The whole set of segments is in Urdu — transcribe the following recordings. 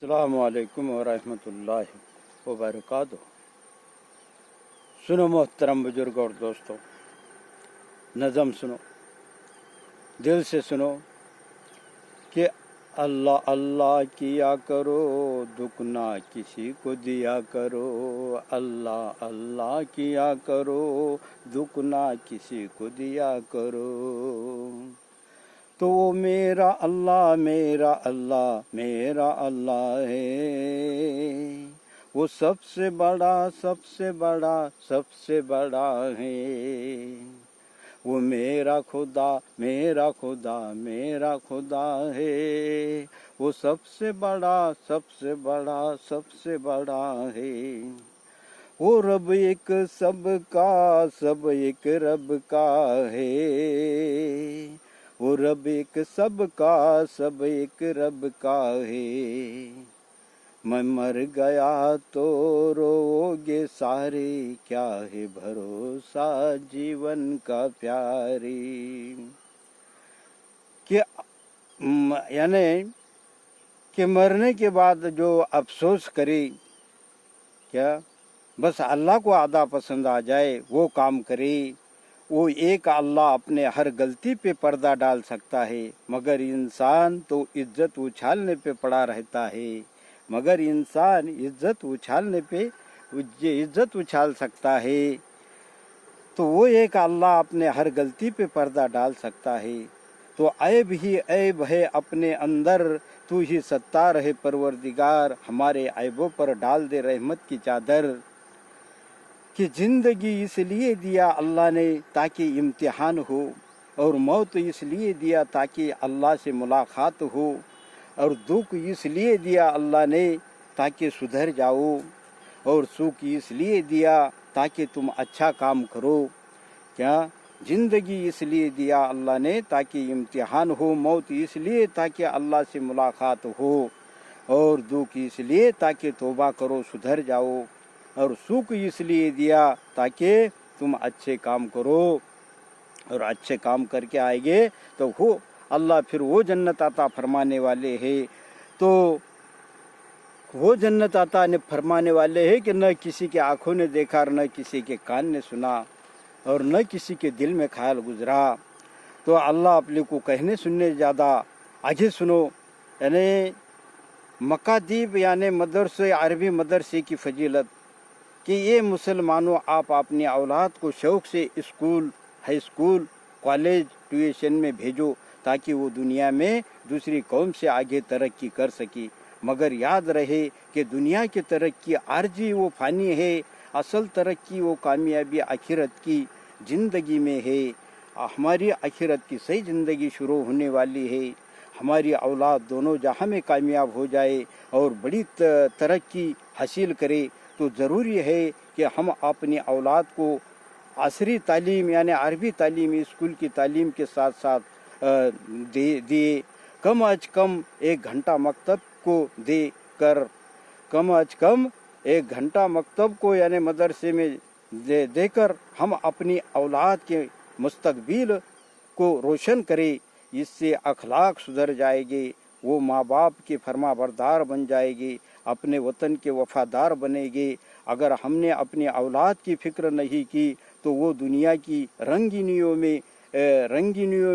السلام علیکم ورحمۃ اللہ وبرکاتہ۔ سنو محترم بزرگ اور دوستو، نظم سنو، دل سے سنو کہ اللہ اللہ کیا کرو، دکھ نہ کسی کو دیا کرو۔ اللہ اللہ کیا کرو، دکھ نہ کسی کو دیا کرو۔ تو وہ میرا اللہ میرا اللہ میرا اللہ ہے، وہ سب سے بڑا سب سے بڑا سب سے بڑا ہے۔ وہ میرا خدا میرا خدا میرا خدا ہے، وہ سب سے بڑا سب سے بڑا سب سے بڑا ہے۔ وہ رب ایک سب کا سب ایک رب کا ہے، وہ رب ایک سب کا سب ایک رب کا ہے۔ میں مر گیا تو رو گے سارے، کیا ہے بھروسہ جیون کا پیاری۔ کہ یعنی کہ مرنے کے بعد جو افسوس کرے، کیا بس اللہ کو آدھا پسند آ جائے وہ کام کرے۔ وہ ایک اللہ اپنے ہر غلطی پہ پردہ ڈال سکتا ہے، مگر انسان تو عزت اچھالنے پہ پڑا رہتا ہے۔ مگر انسان عزت اچھالنے پہ عزت اچھال سکتا ہے، تو وہ ایک اللہ اپنے ہر غلطی پہ پردہ ڈال سکتا ہے۔ تو عیب ہی عیب ہے اپنے اندر، تو ہی ستار ہے پروردگار، ہمارے عیبوں پر ڈال دے رحمت کی چادر۔ کہ زندگی اس لیے دیا اللہ نے تاکہ امتحان ہو، اور موت اس لیے دیا تاکہ اللہ سے ملاقات ہو، اور دکھ اس لیے دیا اللہ نے تاکہ سدھر جاؤ، اور سکھ اس لیے دیا تاکہ تم اچھا کام کرو۔ کیا زندگی اس لیے دیا اللہ نے تاکہ امتحان ہو، موت اس لیے تاکہ اللہ سے ملاقات ہو، اور دکھ اس لیے تاکہ توبہ کرو سدھر جاؤ، اور سکھ اس لیے دیا تاکہ تم اچھے کام کرو، اور اچھے کام کر کے آئے گے تو وہ اللہ پھر وہ جنت عطا فرمانے والے ہیں۔ تو وہ جنت عطا فرمانے والے ہیں کہ نہ کسی کے آنکھوں نے دیکھا، اور نہ کسی کے کان نے سنا، اور نہ کسی کے دل میں خیال گزرا۔ تو اللہ اپنے کو کہنے سننے زیادہ آگے سنو، یعنی مکاتیب یعنی مدرسے عربی مدرسے کی فضیلت، کہ یہ مسلمانوں آپ اپنی اولاد کو شوق سے school high school college tuition میں بھیجو، تاکہ وہ دنیا میں دوسری قوم سے آگے ترقی کر سکی۔ مگر یاد رہے کہ دنیا کی ترقی عارضی و فانی ہے، اصل ترقی و کامیابی آخرت کی زندگی میں ہے۔ ہماری آخرت کی صحیح زندگی شروع ہونے والی ہے، ہماری اولاد دونوں جہاں میں کامیاب ہو جائے اور بڑی ترقی حاصل کرے، تو ضروری ہے کہ ہم اپنی اولاد کو عصری تعلیم یعنی عربی تعلیم اسکول کی تعلیم کے ساتھ ساتھ دیے۔ کم از کم 1 گھنٹہ مکتب کو دے کر، کم از کم 1 گھنٹہ مکتب کو یعنی مدرسے میں دے کر ہم اپنی اولاد کے مستقبل کو روشن کریں۔ اس سے اخلاق سدھر جائے گے، وہ ماں باپ کے فرما بردار بن جائے گی، اپنے وطن کے وفادار بنے گے۔ اگر ہم نے اپنی اولاد کی فکر نہیں کی تو وہ دنیا کی رنگینیوں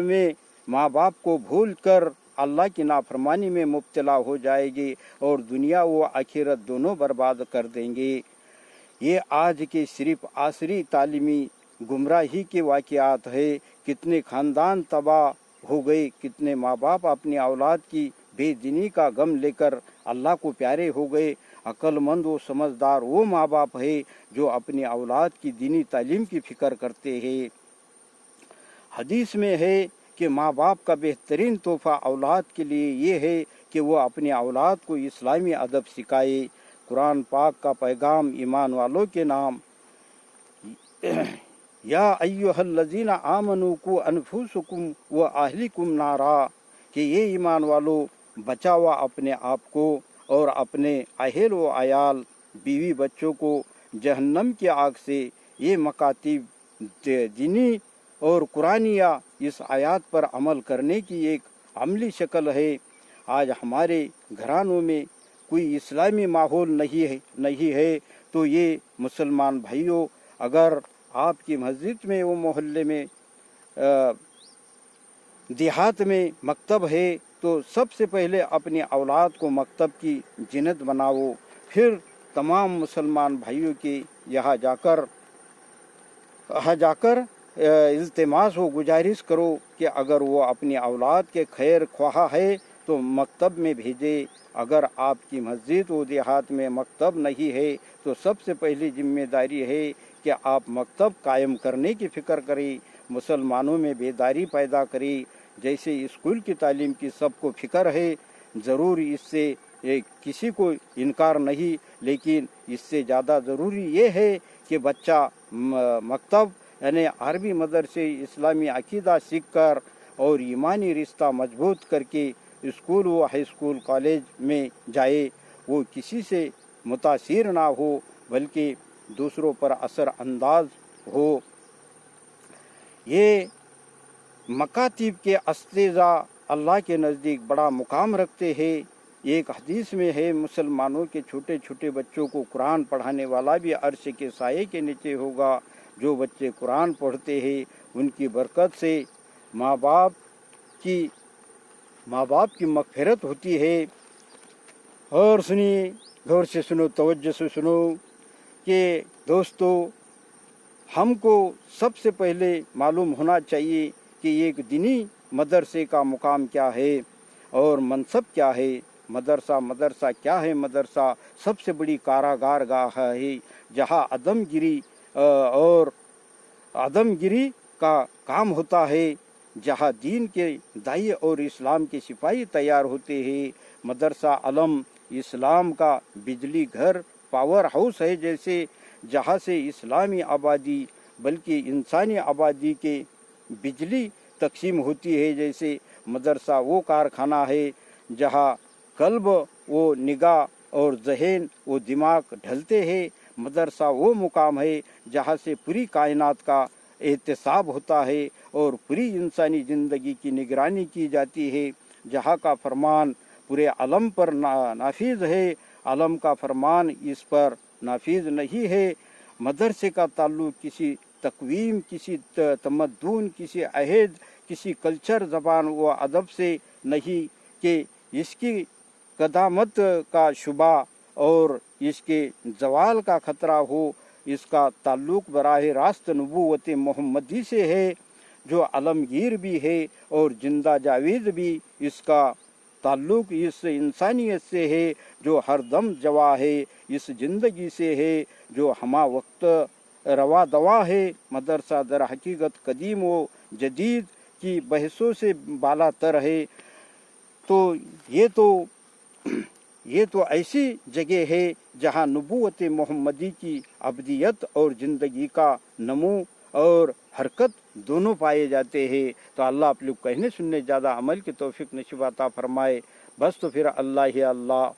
میں ماں باپ کو بھول کر اللہ کی نافرمانی میں مبتلا ہو جائے گی، اور دنیا و آخرت دونوں برباد کر دیں گے۔ یہ آج کے صرف عصری تعلیمی گمراہی کے واقعات ہے۔ کتنے خاندان تباہ ہو گئے، کتنے ماں باپ اپنی اولاد کی بے دینی کا غم لے کر اللہ کو پیارے ہو گئے۔ عقل مند و سمجھدار وہ ماں باپ ہے جو اپنی اولاد کی دینی تعلیم کی فکر کرتے ہیں۔ حدیث میں ہے کہ ماں باپ کا بہترین تحفہ اولاد کے لیے یہ ہے کہ وہ اپنی اولاد کو اسلامی ادب سکھائے۔ قرآن پاک کا پیغام ایمان والوں کے نام، یا ایھا الذین آمنوا قوا انفسکم واہلیکم نارا، کہ یہ ایمان والو بچاؤ اپنے آپ کو اور اپنے اہل و عیال بیوی بچوں کو جہنم کی آگ سے۔ یہ مکاتیب دینی اور قرآنیہ اس آیات پر عمل کرنے کی ایک عملی شکل ہے۔ آج ہمارے گھرانوں میں کوئی اسلامی ماحول نہیں ہے تو یہ مسلمان بھائیوں، اگر آپ کی مسجد میں وہ محلے میں دیہات میں مکتب ہے تو سب سے پہلے اپنی اولاد کو مکتب کی جنت بناؤ، پھر تمام مسلمان بھائیوں کے یہاں جا کر التماس و گزارش کرو کہ اگر وہ اپنی اولاد کے خیر خواہ ہے تو مکتب میں بھیجے۔ اگر آپ کی مسجد و دیہات میں مکتب نہیں ہے تو سب سے پہلی ذمہ داری ہے کہ آپ مکتب قائم کرنے کی فکر کریں، مسلمانوں میں بیداری پیدا کریں۔ جیسے اسکول کی تعلیم کی سب کو فکر ہے، ضرور اس سے کسی کو انکار نہیں، لیکن اس سے زیادہ ضروری یہ ہے کہ بچہ مکتب یعنی عربی مدرسے اسلامی عقیدہ سیکھ کر اور ایمانی رشتہ مضبوط کر کے اسکول و ہائی اسکول کالج میں جائے، وہ کسی سے متاثر نہ ہو بلکہ دوسروں پر اثر انداز ہو۔ یہ مکاتب کے اساتذہ اللہ کے نزدیک بڑا مقام رکھتے ہیں۔ ایک حدیث میں ہے، مسلمانوں کے چھوٹے چھوٹے بچوں کو قرآن پڑھانے والا بھی عرش کے سائے کے نیچے ہوگا۔ جو بچے قرآن پڑھتے ہیں ان کی برکت سے ماں باپ کی مغفرت ہوتی ہے۔ اور سنیے، غور سے سنو، توجہ سے سنو کہ دوستو، ہم کو سب سے پہلے معلوم ہونا چاہیے کہ ایک دینی مدرسے کا مقام کیا ہے اور منصب کیا ہے۔ مدرسہ کیا ہے؟ مدرسہ سب سے بڑی کاراگار گاہ ہے جہاں عدم گیری کا کام ہوتا ہے، جہاں دین کے داعی اور اسلام کے سپاہی تیار ہوتے ہیں۔ مدرسہ علم اسلام کا بجلی گھر، پاور ہاؤس ہے، جیسے جہاں سے اسلامی آبادی بلکہ انسانی آبادی کے بجلی تقسیم ہوتی ہے۔ جیسے مدرسہ وہ کارخانہ ہے جہاں قلب و نگاہ اور ذہن و دماغ ڈھلتے ہیں۔ مدرسہ وہ مقام ہے جہاں سے پوری کائنات کا احتساب ہوتا ہے اور پوری انسانی زندگی کی نگرانی کی جاتی ہے، جہاں کا فرمان پورے عالم پر نافذ ہے، عالم کا فرمان اس پر نافذ نہیں ہے۔ مدرسے کا تعلق کسی تقویم، کسی تمدن، کسی عہد، کسی کلچر، زبان و ادب سے نہیں کہ اس کی قدامت کا شبہ اور اس کے زوال کا خطرہ ہو۔ اس کا تعلق براہ راست نبوت محمدی سے ہے، جو عالمگیر بھی ہے اور زندہ جاوید بھی۔ اس کا تعلق اس انسانیت سے ہے جو ہر دم جوا ہے، اس زندگی سے ہے جو ہمہ وقت روا دوا ہے۔ مدرسہ در حقیقت قدیم و جدید کی بحثوں سے بالا تر ہے۔ تو یہ تو ایسی جگہ ہے جہاں نبوت محمدی کی ابدیت اور زندگی کا نمو اور حرکت دونوں پائے جاتے ہیں۔ تو اللہ آپ لوگ کہنے سننے زیادہ عمل کی توفیق نصیب عطا فرمائے۔ بس تو پھر اللہ ہی اللہ۔